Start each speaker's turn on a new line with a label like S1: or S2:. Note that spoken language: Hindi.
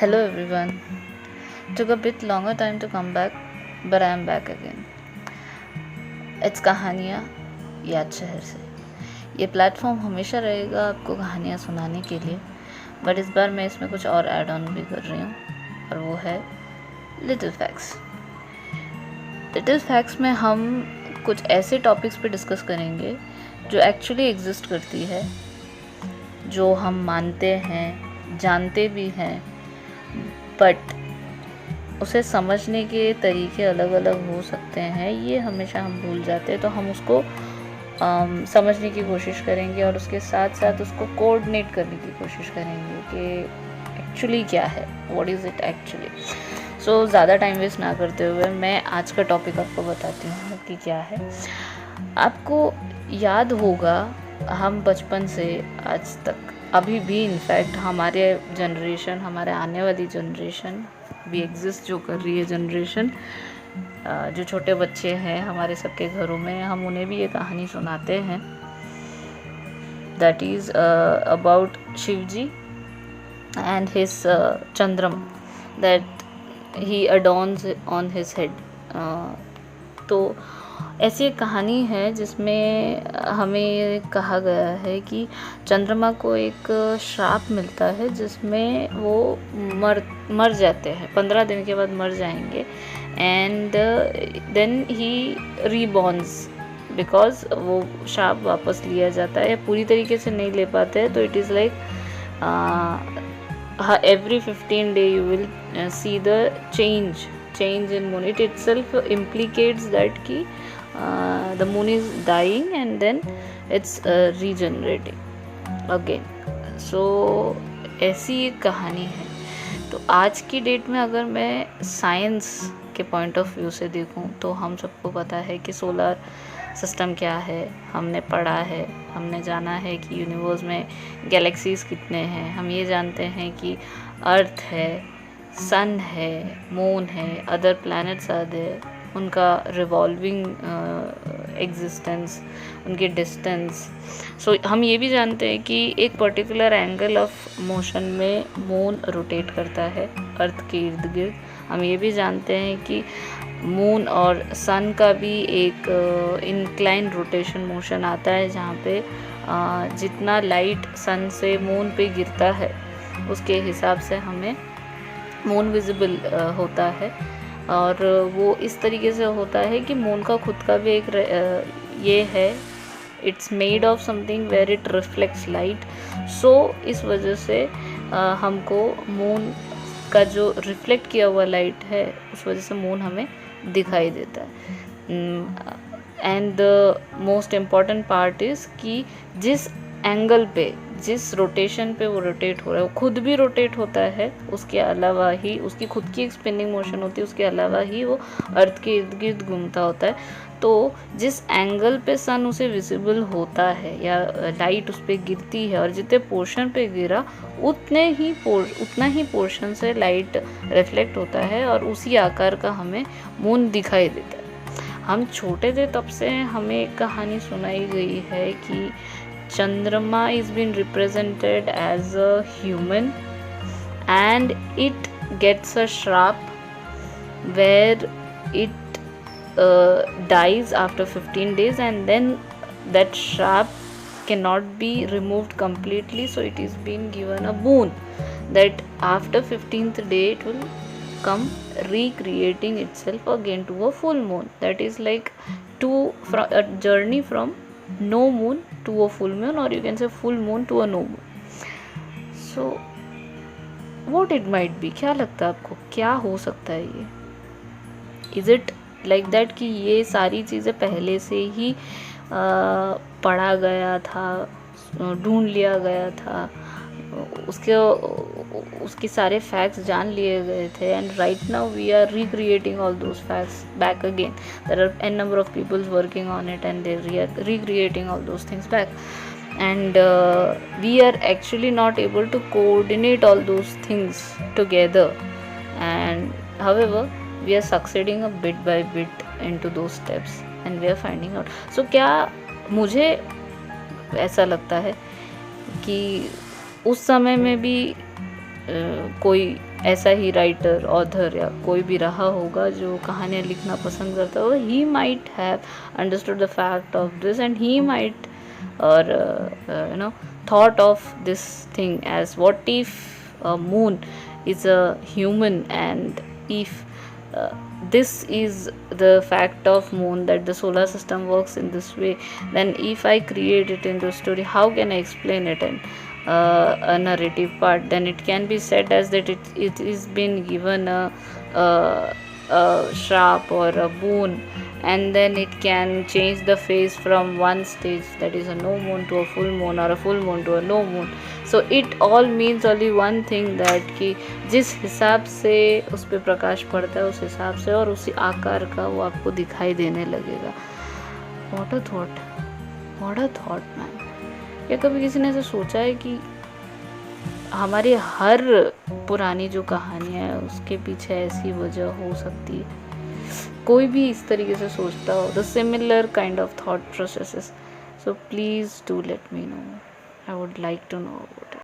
S1: Hello everyone. Took a bit longer time to come back, but I am back again. It's कहानियाँ याद शहर से। ये प्लेटफॉर्म हमेशा रहेगा आपको कहानियाँ सुनाने के लिए, बट इस बार मैं इसमें कुछ और ऐड ऑन भी कर रही हूँ, और वो है लिटिल फैक्ट्स। लिटिल फैक्ट्स में हम कुछ ऐसे टॉपिक्स पे डिस्कस करेंगे जो एक्चुअली एग्जिस्ट करती है, जो हम मानते हैं, जानते भी हैं, बट उसे समझने के तरीके अलग अलग हो सकते हैं। ये हमेशा हम भूल जाते हैं, तो हम उसको समझने की कोशिश करेंगे और उसके साथ साथ उसको कोऑर्डिनेट करने की कोशिश करेंगे कि एक्चुअली क्या है, व्हाट इज़ इट एक्चुअली। सो ज़्यादा टाइम वेस्ट ना करते हुए मैं आज का टॉपिक आपको बताती हूँ कि क्या है। आपको याद होगा, हम बचपन से आज तक अभी भी इनफैक्ट हमारे जनरेशन, हमारे आने वाली जनरेशन भी एग्जिस्ट जो कर रही है जनरेशन, जो छोटे बच्चे हैं हमारे सबके घरों में, हम उन्हें भी ये कहानी सुनाते हैं। That is about Shiv ji and his chandram that he adorns on his head. तो ऐसी एक कहानी है जिसमें हमें कहा गया है कि चंद्रमा को एक श्राप मिलता है जिसमें वो मर जाते हैं, 15 दिन के बाद मर जाएंगे, एंड देन ही रीबॉर्न्स, बिकॉज वो श्राप वापस लिया जाता है। पूरी तरीके से नहीं ले पाते हैं, तो it is like every 15 days you will see the change in moon. It itself implicates that ki the moon is dying and then it's regenerating again. So ऐसी एक कहानी है। तो आज की डेट में अगर मैं साइंस के पॉइंट ऑफ व्यू से देखूं तो हम सबको पता है कि सोलर सिस्टम क्या है, हमने पढ़ा है, हमने जाना है कि यूनिवर्स में गैलेक्सीज कितने हैं। हम ये जानते हैं कि अर्थ है, सन है, मून है, अदर प्लैनेट्स आर देयर, उनका रिवॉल्विंग एग्जिस्टेंस, उनके डिस्टेंस। सो हम ये भी जानते हैं कि एक पर्टिकुलर एंगल ऑफ मोशन में मून रोटेट करता है अर्थ के इर्द गिर्द। हम ये भी जानते हैं कि मून और सन का भी एक इंक्लाइन रोटेशन मोशन आता है, जहाँ पे जितना लाइट सन से मून पे गिरता है उसके हिसाब से हमें मून विजिबल होता है। और वो इस तरीके से होता है कि मून का खुद का भी एक ये है, it's made of something where it reflects light. So इस वजह से हमको मून का जो रिफ्लेक्ट किया हुआ लाइट है उस वजह से मून हमें दिखाई देता है। And the most important part is कि जिस एंगल पे, जिस रोटेशन पे वो रोटेट हो रहा है, वो खुद भी रोटेट होता है, उसके अलावा ही उसकी खुद की एक स्पिनिंग मोशन होती है, उसके अलावा ही वो अर्थ के इर्द गिर्द घूमता होता है। तो जिस एंगल पे सन उसे विजिबल होता है या लाइट उस पर गिरती है, और जितने पोर्शन पे गिरा उतना ही पोर्शन से लाइट रिफ्लेक्ट होता है और उसी आकार का हमें मून दिखाई देता है। हम छोटे थे तब से हमें एक कहानी सुनाई गई है कि चंद्रमा is been represented as a human and it gets a shrap where it dies after 15 days, and then that shrap cannot be removed completely, so it is been given a boon that after 15th day it will come recreating itself again to a full moon. That is like a journey from no moon to a full moon, or you can say full moon to a no moon. So what it might be, क्या लगता है आपको, क्या हो सकता है ये? Is it like that कि ये सारी चीज़ें पहले से ही पढ़ा गया था, ढूंढ लिया गया था, उसके सारे फैक्ट्स जान लिए गए थे, and right now we are recreating all those facts back again. There are n number of people working on it and they are recreating all those things back, and we are actually not able to coordinate all those things together, and however we are succeeding a bit by bit into those steps and we are finding out. So क्या मुझे ऐसा लगता है कि उस समय में भी कोई ऐसा ही राइटर, ऑथर या कोई भी रहा होगा जो कहानियाँ लिखना पसंद करता होगा, he might have understood the fact of this and he might or thought of this thing as what if a moon is a human, and if this is the fact of moon, that the solar system works in this way, then if I create it into a story, how can I explain it in a narrative part? Then it can be said as that it is been given a sharp or a boon, and then it can change the phase from one stage, that is a no moon, to a full moon, or a full moon to a no moon. So it all means only one thing, that कि जिस हिसाब से उस पर प्रकाश पड़ता है उस हिसाब से और उसी आकार का वो आपको दिखाई देने लगेगा. What a thought, what a thought man. क्या कभी किसी ने ऐसा सोचा है कि हमारी हर पुरानी जो कहानियाँ है उसके पीछे ऐसी वजह हो सकती है? कोई भी इस तरीके से सोचता हो the similar kind of thought processes, so please do let me know. I would like to know about it.